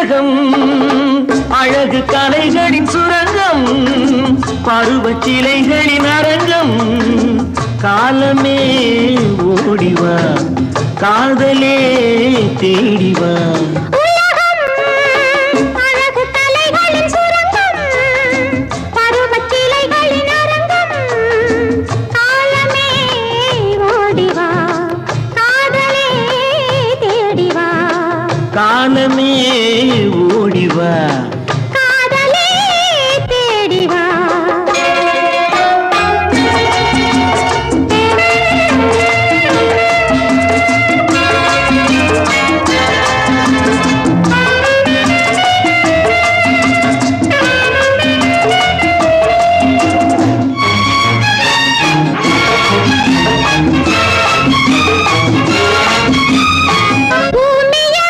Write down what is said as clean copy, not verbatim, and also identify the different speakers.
Speaker 1: உலகம் அழகு கலைகளின் சுரங்கம் பருவச் சிலைகளின் அரங்கம் காலமே ஓடிவா காதலே தேடிவா காலமே ஓடிவா